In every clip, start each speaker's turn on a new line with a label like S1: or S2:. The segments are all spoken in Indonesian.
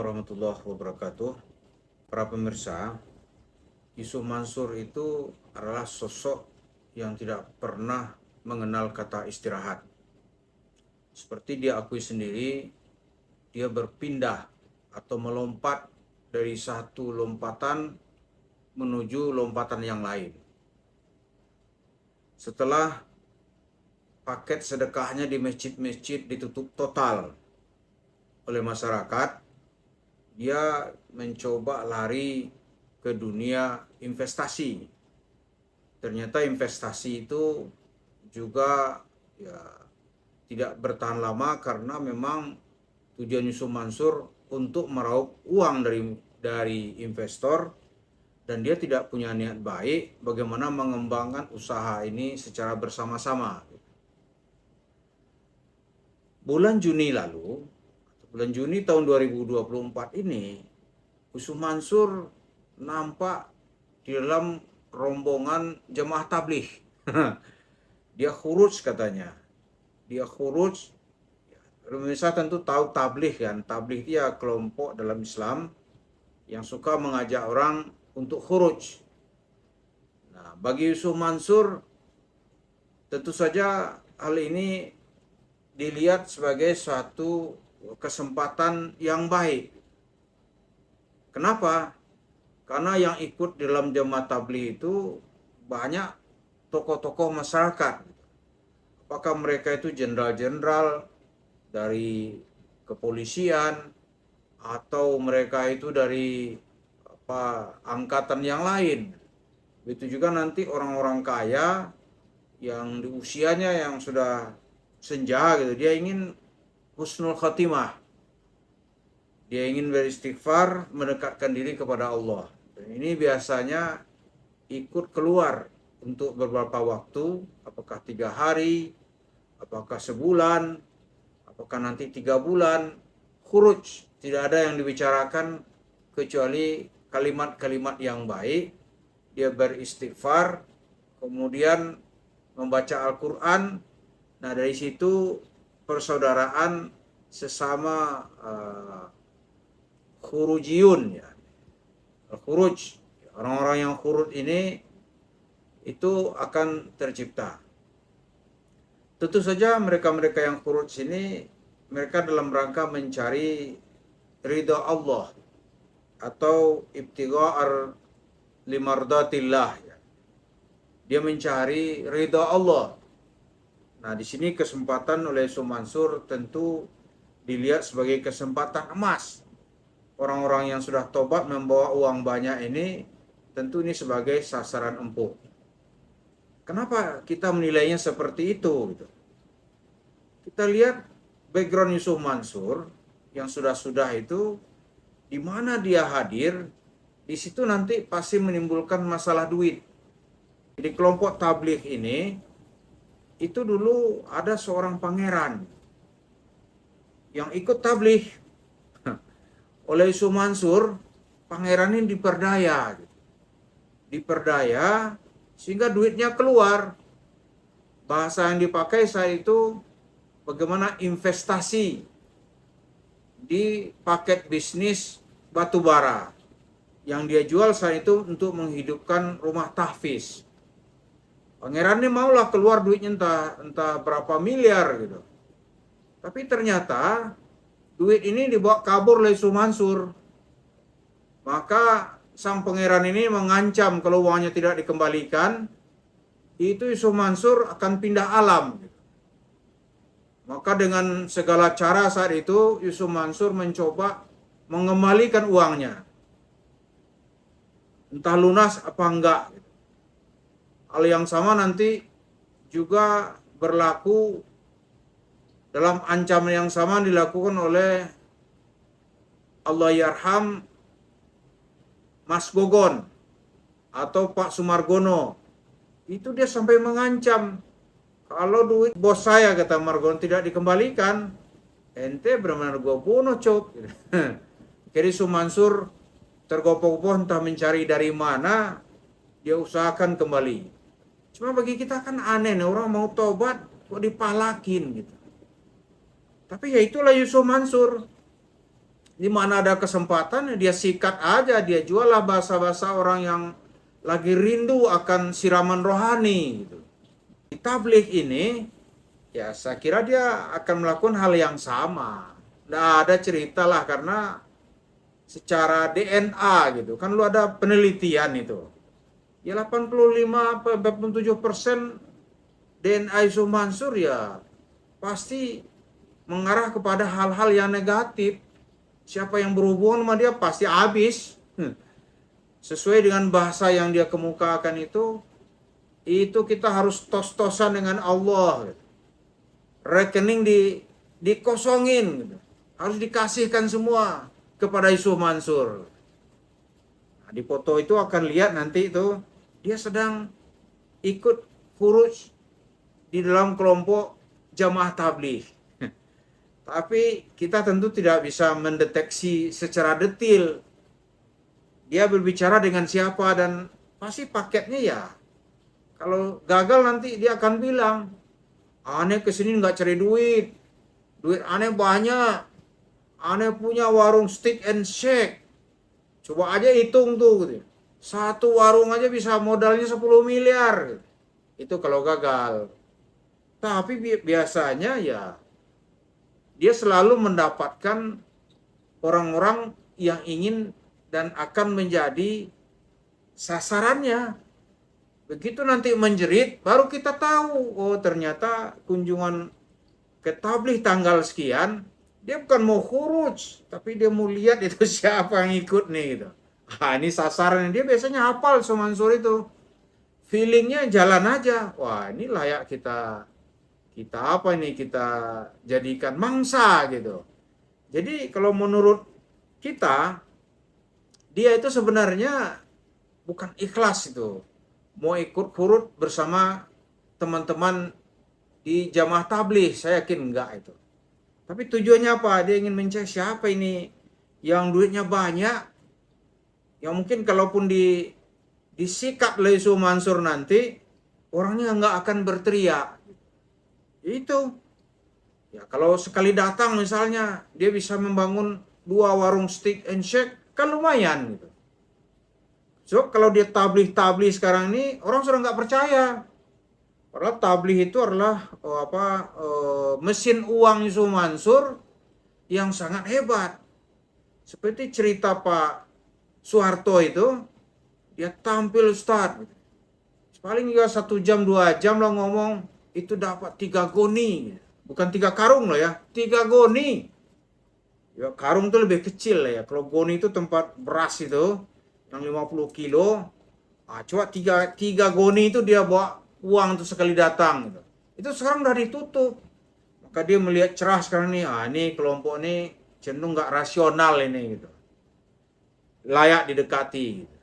S1: warahmatullahi wabarakatuh. Para pemirsa, Yusuf Mansur itu adalah sosok yang tidak pernah mengenal kata istirahat. Seperti dia akui sendiri, dia berpindah atau melompat dari satu lompatan menuju lompatan yang lain. Setelah paket sedekahnya di masjid-masjid ditutup total oleh masyarakat, dia mencoba lari ke dunia investasi. Ternyata investasi itu juga tidak bertahan lama karena memang tujuan Yusuf Mansur untuk meraup uang dari investor, dan dia tidak punya niat baik bagaimana mengembangkan usaha ini secara bersama-sama. Bulan Juni tahun 2024 ini, Yusuf Mansur nampak di dalam rombongan jemaah tabligh. Dia khuruj katanya. Dia khuruj. Pemirsa tentu tahu tabligh kan. Tabligh dia kelompok dalam Islam yang suka mengajak orang untuk khuruj. Nah, bagi Yusuf Mansur tentu saja hal ini dilihat sebagai suatu kesempatan yang baik. Kenapa? Karena yang ikut dalam jemaah tabligh itu banyak tokoh-tokoh masyarakat. Apakah mereka itu jenderal-jenderal dari kepolisian atau mereka itu dari angkatan yang lain. Begitu juga nanti orang-orang kaya yang di usianya yang sudah senja gitu, dia ingin husnul khatimah. Dia ingin beristighfar, mendekatkan diri kepada Allah. Dan ini biasanya ikut keluar untuk beberapa waktu, apakah 3 hari, apakah sebulan, apakah nanti 3 bulan, khuruj. Tidak ada yang dibicarakan kecuali kalimat-kalimat yang baik. Dia beristighfar, kemudian membaca Al-Quran. Nah, dari situ persaudaraan sesama khurujiyun, ya. Khuruj, orang-orang yang khuruj ini itu akan tercipta. Tentu saja mereka-mereka yang khuruj ini, mereka dalam rangka mencari ridha Allah atau ibtigha'ar limardatillah, ya. Dia mencari ridha Allah. Nah, di sini kesempatan oleh Yusuf Mansur tentu dilihat sebagai kesempatan emas. Orang-orang yang sudah tobat membawa uang banyak ini, tentu ini sebagai sasaran empuk. Kenapa kita menilainya seperti itu? Kita lihat background Yusuf Mansur yang sudah-sudah itu, di mana dia hadir, di situ nanti pasti menimbulkan masalah duit. Di kelompok tabligh ini, itu dulu ada seorang pangeran yang ikut tabligh oleh Yusuf Mansur. Pangeran ini diperdaya sehingga duitnya keluar. Bahasa yang dipakai saat itu bagaimana investasi di paket bisnis batu bara yang dia jual saat itu untuk menghidupkan rumah tahfiz. Pangeran ini maulah keluar duitnya entah berapa miliar gitu. Tapi ternyata duit ini dibawa kabur oleh Yusuf Mansur. Maka sang pangeran ini mengancam kalau uangnya tidak dikembalikan, itu Yusuf Mansur akan pindah alam. Maka dengan segala cara saat itu Yusuf Mansur mencoba mengembalikan uangnya. Entah lunas apa enggak. Hal yang sama nanti juga berlaku, dalam ancaman yang sama dilakukan oleh Allahyarham Mas Gogon atau Pak Sumargono. Itu dia sampai mengancam, kalau duit bos saya, kata Margono, tidak dikembalikan, ente benar-benar gue bunuh, cok. Jadi Yusuf Mansur tergopoh-gopoh entah mencari dari mana, dia usahakan kembali. Cuma bagi kita kan aneh nih, orang mau tobat kok dipalakin gitu. Tapi ya itulah Yusuf Mansur. Di mana ada kesempatan dia sikat aja, dia jual lah bahasa-bahasa orang yang lagi rindu akan siraman rohani gitu. Di tabligh ini ya saya kira dia akan melakukan hal yang sama. Nggak ada cerita lah karena secara DNA gitu kan lu ada penelitian itu. Ya 85-87% DNA Yusuf Mansur ya pasti mengarah kepada hal-hal yang negatif. Siapa yang berhubungan sama dia pasti habis. Sesuai dengan bahasa yang dia kemukakan itu kita harus tos-tosan dengan Allah. Rekening dikosongin. Harus dikasihkan semua kepada Yusuf Mansur. Nah, di foto itu akan lihat nanti itu dia sedang ikut khuruj di dalam kelompok jamaah tabligh. Tapi kita tentu tidak bisa mendeteksi secara detail dia berbicara dengan siapa dan pasti paketnya ya. Kalau gagal nanti dia akan bilang, aneh kesini nggak cari duit aneh banyak, aneh punya warung steak and shake. Coba aja hitung tuh, gitu. Satu warung aja bisa modalnya 10 miliar. Gitu. Itu kalau gagal. Tapi biasanya ya dia selalu mendapatkan orang-orang yang ingin dan akan menjadi sasarannya. Begitu nanti menjerit, baru kita tahu, oh ternyata kunjungan ke tabligh tanggal sekian, dia bukan mau khuruj, tapi dia mau lihat itu siapa yang ikut nih gitu. Ini sasaran, dia biasanya hafal Mansur itu. Feelingnya jalan aja, wah ini layak kita apa ini, kita jadikan mangsa gitu. Jadi kalau menurut kita, dia itu sebenarnya bukan ikhlas itu. Mau ikut khurud bersama teman-teman di jamaah tabligh, saya yakin enggak itu. Tapi tujuannya apa? Dia ingin mencari siapa ini yang duitnya banyak, yang mungkin kalaupun disikat oleh Yusuf Mansur nanti, orangnya enggak akan berteriak. Itu. Ya, kalau sekali datang misalnya, dia bisa membangun 2 warung steak and shake, kan lumayan gitu. So, kalau dia tabligh sekarang ini, orang sudah nggak percaya. Padahal tabligh itu adalah mesin uang Yusuf Mansur yang sangat hebat. Seperti cerita Pak Soeharto itu, dia tampil Ustaz. Paling juga 1 jam 2 jam lah ngomong, itu dapat 3 goni. Bukan 3 karung loh ya, 3 goni. Ya, karung itu lebih kecil lah ya. Kalau goni itu tempat beras itu, yang 50 kilo. Coba 3 goni itu dia bawa uang itu sekali datang. Gitu. Itu sekarang udah ditutup. Maka dia melihat cerah sekarang nih, ini kelompok ini cenderung nggak rasional ini gitu. Layak didekati. Gitu.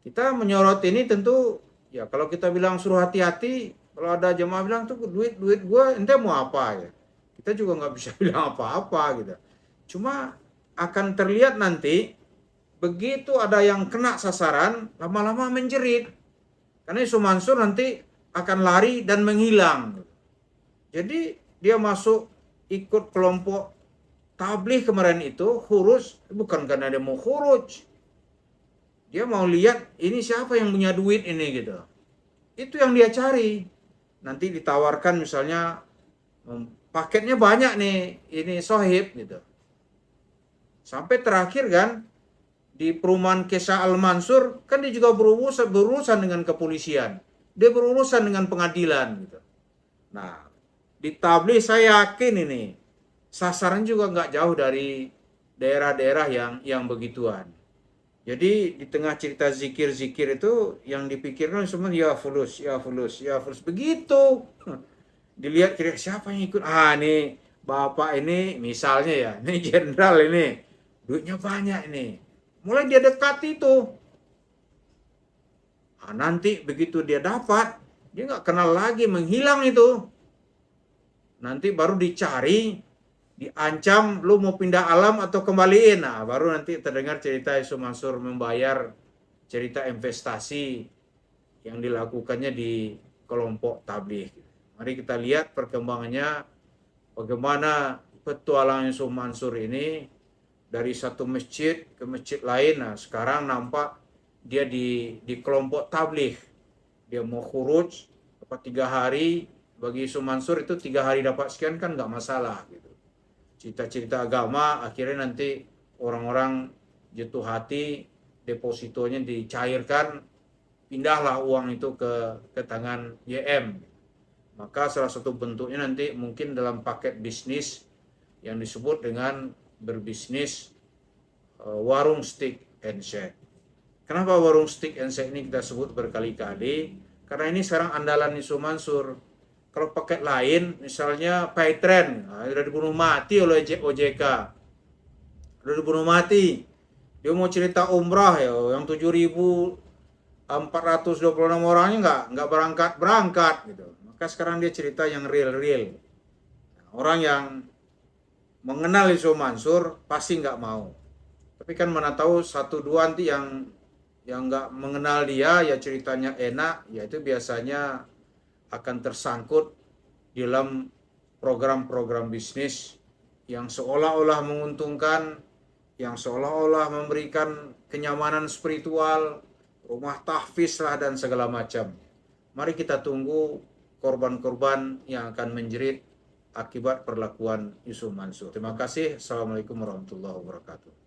S1: Kita menyorot ini tentu, ya kalau kita bilang suruh hati-hati, kalau ada jemaah bilang tuh duit gue ente mau apa ya, kita juga nggak bisa bilang apa-apa gitu. Cuma akan terlihat nanti begitu ada yang kena sasaran, lama-lama menjerit. Karena Yusuf Mansur nanti akan lari dan menghilang. Jadi dia masuk ikut kelompok tabligh kemarin itu khuruj bukan karena dia mau khuruj. Dia mau lihat ini siapa yang punya duit ini gitu. Itu yang dia cari. Nanti ditawarkan misalnya paketnya banyak nih, ini sohib gitu. Sampai terakhir kan di perumahan Kesa Al Mansur kan dia juga berurusan dengan kepolisian. Dia berurusan dengan pengadilan gitu. Nah, di tabligh saya yakin ini sasaran juga nggak jauh dari daerah-daerah yang begituan. Jadi di tengah cerita zikir-zikir itu yang dipikirkan semua ya fulus. Begitu. Dilihat kira siapa yang ikut. Nih bapak ini misalnya ya, ini jenderal ini. Duitnya banyak ini. Mulai dia dekati itu. Nanti begitu dia dapat, dia nggak kenal lagi, menghilang itu. Nanti baru dicari, diancam, lu mau pindah alam atau kembaliin. Nah, baru nanti terdengar cerita Yusuf Mansur membayar cerita investasi yang dilakukannya di kelompok tabligh. Mari kita lihat perkembangannya, bagaimana petualang Yusuf Mansur ini dari satu masjid ke masjid lain. Nah, sekarang nampak dia di kelompok tabligh. Dia mau khuruj 3 hari, bagi Yusuf Mansur itu 3 hari dapat sekian kan nggak masalah gitu. Cerita-cerita agama akhirnya nanti orang-orang jatuh hati, depositonya dicairkan, pindahlah uang itu ke tangan YM. Maka salah satu bentuknya nanti mungkin dalam paket bisnis yang disebut dengan berbisnis warung steak and shake. Kenapa warung steak and shake ini kita sebut berkali-kali? Karena ini sekarang andalan Yusuf Mansur. Kalau paket lain, misalnya Paytren, sudah dibunuh mati oleh OJK. Sudah dibunuh mati. Dia mau cerita umrah ya, yang 7.426 orangnya nggak berangkat gitu. Maka sekarang dia cerita yang real. Orang yang mengenal Yusuf Mansur pasti nggak mau. Tapi kan mana tahu satu dua nanti yang nggak mengenal dia, ya ceritanya enak, ya itu biasanya akan tersangkut dalam program-program bisnis yang seolah-olah menguntungkan, yang seolah-olah memberikan kenyamanan spiritual, rumah tahfiz lah dan segala macam. Mari kita tunggu korban-korban yang akan menjerit akibat perlakuan Yusuf Mansur. Terima kasih. Assalamualaikum warahmatullahi wabarakatuh.